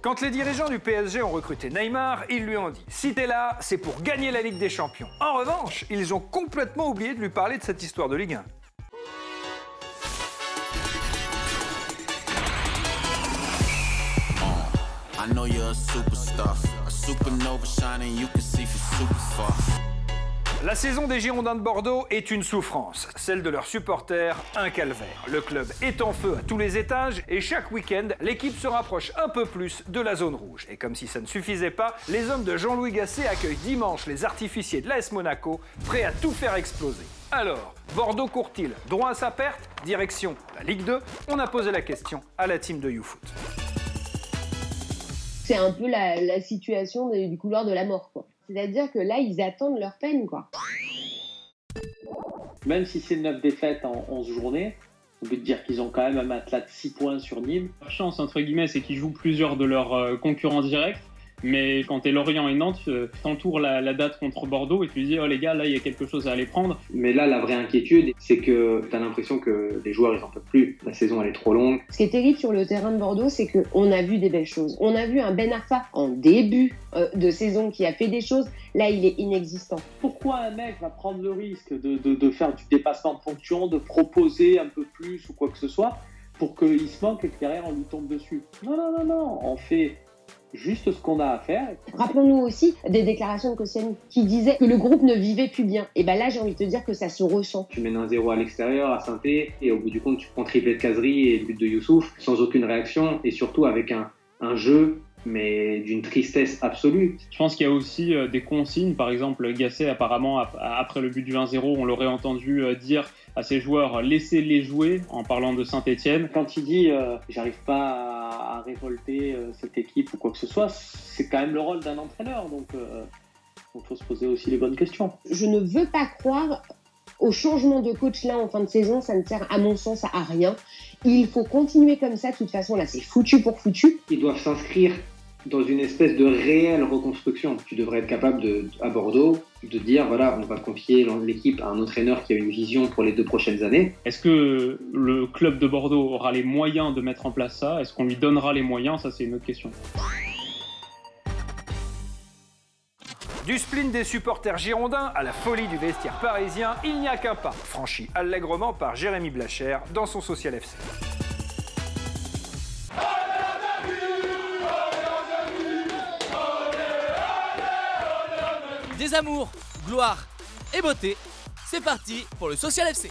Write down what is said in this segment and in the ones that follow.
Quand les dirigeants du PSG ont recruté Neymar, ils lui ont dit « Si t'es là, c'est pour gagner la Ligue des Champions ». En revanche, ils ont complètement oublié de lui parler de cette histoire de Ligue 1. I know you're a superstar, a supernova shining, you can see from super far. La saison des Girondins de Bordeaux est une souffrance, celle de leurs supporters un calvaire. Le club est en feu à tous les étages et chaque week-end, l'équipe se rapproche un peu plus de la zone rouge. Et comme si ça ne suffisait pas, les hommes de Jean-Louis Gasset accueillent dimanche les artificiers de l'AS Monaco, prêts à tout faire exploser. Alors, Bordeaux court-il droit à sa perte? Direction la Ligue 2? On a posé la question à la team de YouFoot. C'est un peu la situation du couloir de la mort, quoi. C'est-à-dire que là, ils attendent leur peine, quoi. Même si c'est 9 défaites en 11 journées, on peut dire qu'ils ont quand même un matelas de 6 points sur Nîmes. Leur chance, entre guillemets, c'est qu'ils jouent plusieurs de leurs concurrents directs. Mais quand t'es Lorient et Nantes, t'entoures la date contre Bordeaux et tu dis « Oh les gars, là, il y a quelque chose à aller prendre ». Mais là, la vraie inquiétude, c'est que t'as l'impression que les joueurs, ils en peuvent plus. La saison, elle est trop longue. Ce qui est terrible sur le terrain de Bordeaux, c'est qu'on a vu des belles choses. On a vu un Ben Arfa en début de saison qui a fait des choses. Là, il est inexistant. Pourquoi un mec va prendre le risque de faire du dépassement de fonction, de proposer un peu plus ou quoi que ce soit, pour qu'il se manque et que derrière, on lui tombe dessus? Non, non, non, non. On fait juste ce qu'on a à faire. Rappelons-nous aussi des déclarations de Koscielny qui disait que le groupe ne vivait plus bien. Et ben là, j'ai envie de te dire que ça se ressent. Tu mènes 1-0 à l'extérieur, à Saint-Étienne, et au bout du compte, tu prends triplé de Cazerie et le but de Youssouf, sans aucune réaction, et surtout avec un jeu, mais d'une tristesse absolue. Je pense qu'il y a aussi des consignes. Par exemple, Gasset, apparemment, après le but du 1-0, on l'aurait entendu dire à ses joueurs « laissez-les jouer » en parlant de Saint-Étienne. Quand il dit « j'arrive pas à révolter cette équipe » ou quoi que ce soit, c'est quand même le rôle d'un entraîneur. Donc, il faut se poser aussi les bonnes questions. Je ne veux pas croire au changement de coach là en fin de saison. Ça ne sert à mon sens à rien. Il faut continuer comme ça. De toute façon, là, c'est foutu pour foutu. Ils doivent s'inscrire dans une espèce de réelle reconstruction. Tu devrais être capable, à Bordeaux, de dire, voilà, on va confier l'équipe à un entraîneur qui a une vision pour les 2 prochaines années. Est-ce que le club de Bordeaux aura les moyens de mettre en place ça? Est-ce qu'on lui donnera les moyens? Ça, c'est une autre question. Du spleen des supporters girondins à la folie du vestiaire parisien, il n'y a qu'un pas, franchi allègrement par Jérémy Blacher dans son Social FC. Des amours, gloire et beauté, c'est parti pour le Social FC.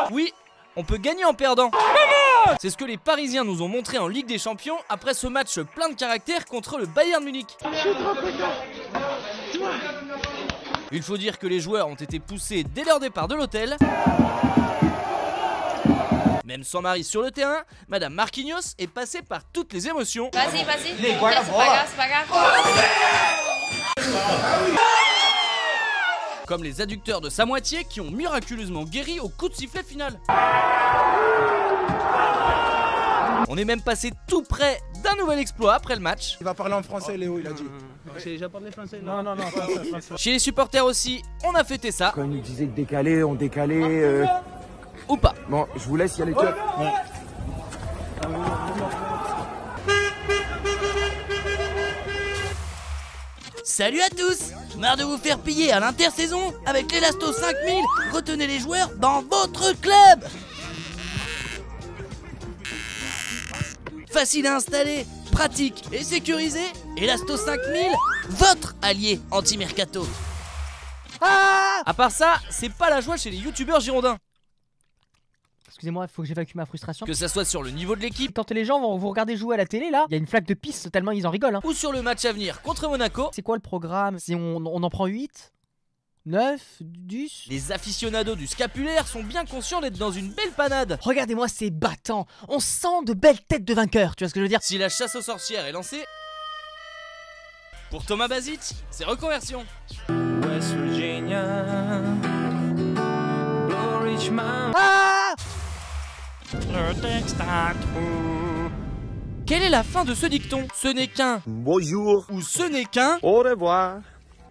Oui, on peut gagner en perdant. C'est ce que les Parisiens nous ont montré en Ligue des Champions après ce match plein de caractère contre le Bayern Munich. Il faut dire que les joueurs ont été poussés dès leur départ de l'hôtel. Même sans Marie sur le terrain, Madame Marquinhos est passée par toutes les émotions. Vas-y, vas-y. C'est pas grave, c'est pas grave. Comme les adducteurs de sa moitié qui ont miraculeusement guéri au coup de sifflet final. On est même passé tout près d'un nouvel exploit après le match. Il va parler en français, Léo, il a dit. J'ai déjà parlé français? Non, pas Chez les supporters aussi, on a fêté ça. Quand il nous disait de décaler, on décalait. Ou pas. Bon, je vous laisse y aller. Ouais. Salut à tous! Marre de vous faire piller à l'intersaison? Avec l'Elasto 5000, retenez les joueurs dans votre club! Facile à installer, pratique et sécurisé, Elasto 5000, votre allié anti-mercato. Ah! À part ça, c'est pas la joie chez les youtubeurs girondins. Excusez-moi, il faut que j'évacue ma frustration. Que ça soit sur le niveau de l'équipe, Quand les gens vont vous regarder jouer à la télé, là, il y a une flaque de pisse tellement ils en rigolent. Hein. ou sur le match à venir contre Monaco, C'est quoi le programme? Si on en prend 8 9 10 les aficionados du scapulaire sont bien conscients d'être dans une belle panade. Regardez-moi ces battants. On sent de belles têtes de vainqueurs, tu vois ce que je veux dire? Si la chasse aux sorcières est lancée, pour Thomas Basic, c'est reconversion. West Virginia, Blue Ridge Ah! Quelle est la fin de ce dicton? Ce n'est qu'un Bonjour. ou ce n'est qu'un? Au revoir.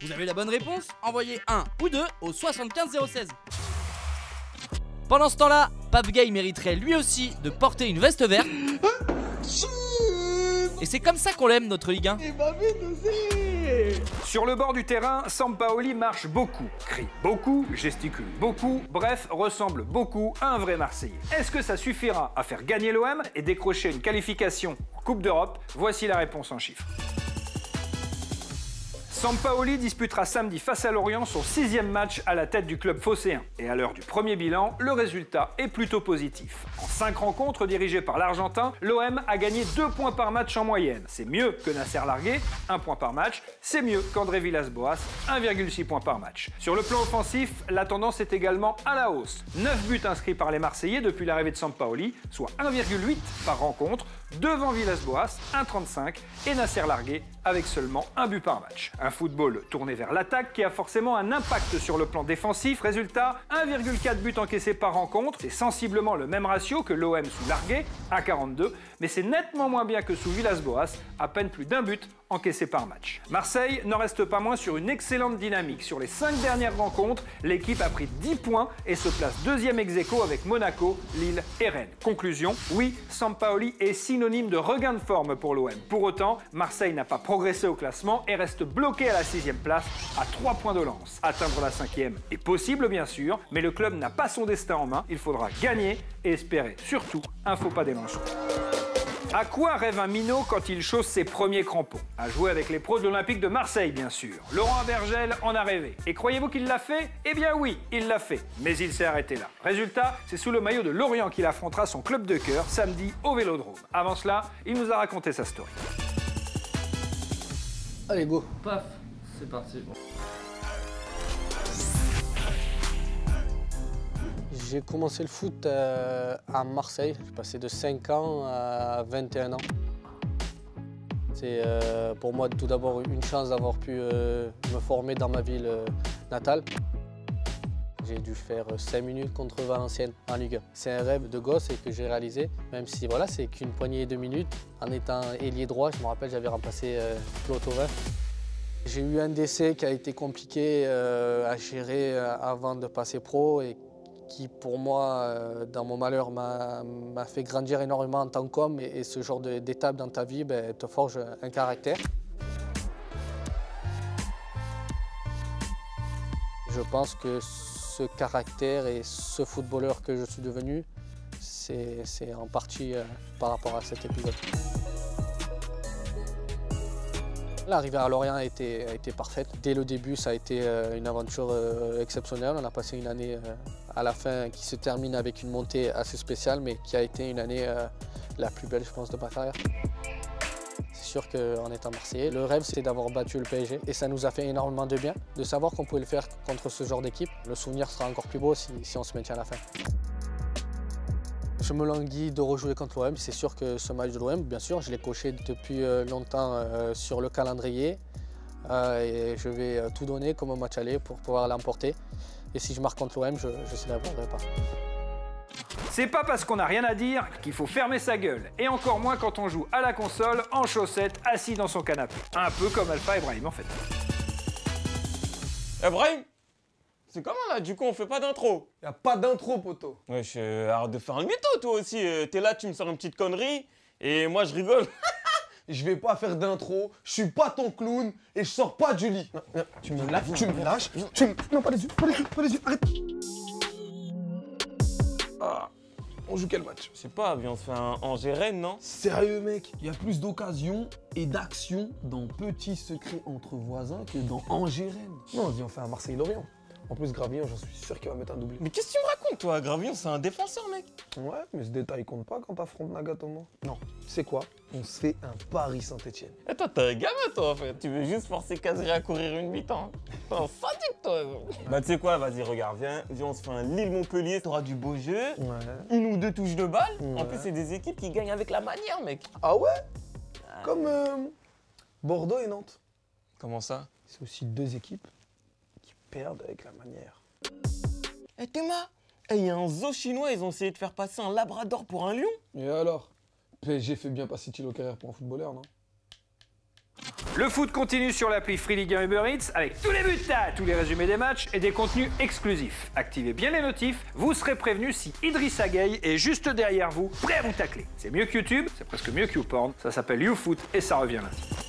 Vous avez la bonne réponse? Envoyez 1 ou 2 au 75 016. Pendant ce temps-là, Pape Gay mériterait lui aussi de porter une veste verte. Et c'est comme ça qu'on l'aime, notre Ligue 1. Sur le bord du terrain, Sampaoli marche beaucoup, crie beaucoup, gesticule beaucoup, bref, ressemble beaucoup à un vrai Marseillais. Est-ce que ça suffira à faire gagner l'OM et décrocher une qualification en Coupe d'Europe? Voici la réponse en chiffres. Sampaoli disputera samedi face à Lorient son 6e match à la tête du club phocéen. Et à l'heure du premier bilan, le résultat est plutôt positif. En 5 rencontres dirigées par l'Argentin, l'OM a gagné 2 points par match en moyenne. C'est mieux que Nasser Largué, 1 point par match. C'est mieux qu'André Villas-Boas, 1,6 points par match. Sur le plan offensif, la tendance est également à la hausse. 9 buts inscrits par les Marseillais depuis l'arrivée de Sampaoli, soit 1,8 par rencontre, devant Villas-Boas, 1,35 et Nasser Largué avec seulement 1 but par match. Un football tourné vers l'attaque qui a forcément un impact sur le plan défensif. Résultat, 1,4 buts encaissés par rencontre. C'est sensiblement le même ratio que l'OM sous Largué, à 42, mais c'est nettement moins bien que sous Villas-Boas, à peine plus d'1 but encaissé par match. Marseille n'en reste pas moins sur une excellente dynamique. Sur les 5 dernières rencontres, l'équipe a pris 10 points et se place 2e ex-aequo avec Monaco, Lille et Rennes. Conclusion, oui, Sampaoli est synonyme de regain de forme pour l'OM. Pour autant, Marseille n'a pas progressé au classement et reste bloqué à la 6e place à 3 points de Lens. Atteindre la 5e est possible bien sûr, mais le club n'a pas son destin en main. Il faudra gagner et espérer surtout un faux pas des Lensois. À quoi rêve un minot quand il chausse ses premiers crampons? À jouer avec les pros de l'Olympique de Marseille, bien sûr. Laurent Abergel en a rêvé. Et croyez-vous qu'il l'a fait? Eh bien oui, il l'a fait. Mais il s'est arrêté là. Résultat, c'est sous le maillot de Lorient qu'il affrontera son club de cœur samedi au Vélodrome. Avant cela, il nous a raconté sa story. Allez, go. Paf, c'est parti. J'ai commencé le foot à Marseille. J'ai passé de 5 ans à 21 ans. C'est pour moi tout d'abord une chance d'avoir pu me former dans ma ville natale. J'ai dû faire 5 minutes contre Valenciennes en Ligue 1. C'est un rêve de gosse et que j'ai réalisé, même si voilà, c'est qu'une poignée de minutes. En étant ailier droit, je me rappelle, j'avais remplacé Claude Thauvin. J'ai eu un décès qui a été compliqué à gérer avant de passer pro et qui, pour moi, dans mon malheur, m'a fait grandir énormément en tant qu'homme. Et ce genre d'étape dans ta vie te forge un caractère. Je pense que ce caractère et ce footballeur que je suis devenu, c'est en partie par rapport à cet épisode. L'arrivée à Lorient a été parfaite. Dès le début, ça a été une aventure exceptionnelle. On a passé une année à la fin qui se termine avec une montée assez spéciale, mais qui a été une année la plus belle, je pense, de ma carrière. C'est sûr qu'en étant Marseillais, le rêve, c'était d'avoir battu le PSG. Et ça nous a fait énormément de bien, de savoir qu'on pouvait le faire contre ce genre d'équipe. Le souvenir sera encore plus beau si on se maintient à la fin. Je me languis de rejouer contre l'OM. C'est sûr que ce match de l'OM, bien sûr, je l'ai coché depuis longtemps sur le calendrier. Et je vais tout donner comme un match aller pour pouvoir l'emporter. Et si je marque contre l'OM, je ne célébrerai pas. C'est pas parce qu'on n'a rien à dire qu'il faut fermer sa gueule. Et encore moins quand on joue à la console, en chaussettes, assis dans son canapé. Un peu comme Alpha Ibrahim en fait. Ibrahim, c'est comment là? Du coup, on fait pas d'intro? Y'a pas d'intro, poto. Wesh, arrête de faire le mytho, toi aussi. T'es là, tu me sors une petite connerie, et moi, je rigole. Je vais pas faire d'intro, je suis pas ton clown, et je sors pas du lit. Non, tu me lâches, Non, pas les yeux, pas les yeux, arrête. Ah, on joue quel match? Je sais pas, viens, on se fait un Angers-Rennes, non? Sérieux, mec, il y a plus d'occasions et d'actions dans Petit Secret entre voisins que dans Angers-Rennes. Non, viens, on fait un Marseille-Lorient. En plus, Gravillon, j'en suis sûr qu'il va mettre un doublé. Mais qu'est-ce que tu me racontes, toi? Gravillon, c'est un défenseur, mec. Ouais, mais ce détail compte pas quand t'affrontes Nagatomo. Non, c'est quoi? On se fait un Paris Saint-Etienne. Et toi, t'es un gamin, toi, en fait. Tu veux juste forcer Casery à courir une mi-temps. T'es un sadique, toi. Bah, tu sais quoi, vas-y, regarde, viens, on se fait un Lille-Montpellier, t'auras du beau jeu. Ouais. 1 ou 2 touches de balle. Ouais. En plus, c'est des équipes qui gagnent avec la manière, mec. Ah ouais? Comme Bordeaux et Nantes. Comment ça? C'est aussi 2 équipes qui perdent avec la manière. Eh Thomas, il y a un zoo chinois, ils ont essayé de faire passer un labrador pour un lion. Et alors? PSG fait bien passer Thilo Kehrer pour un footballeur, non? Le foot continue sur l'appli Free Ligue 1 Uber Eats avec tous les buts, tous les résumés des matchs et des contenus exclusifs. Activez bien les notifs, vous serez prévenu si Idrissa Gueye est juste derrière vous, prêt à vous tacler. C'est mieux que YouTube, c'est presque mieux que YouPorn, ça s'appelle YouFoot et ça revient lundi.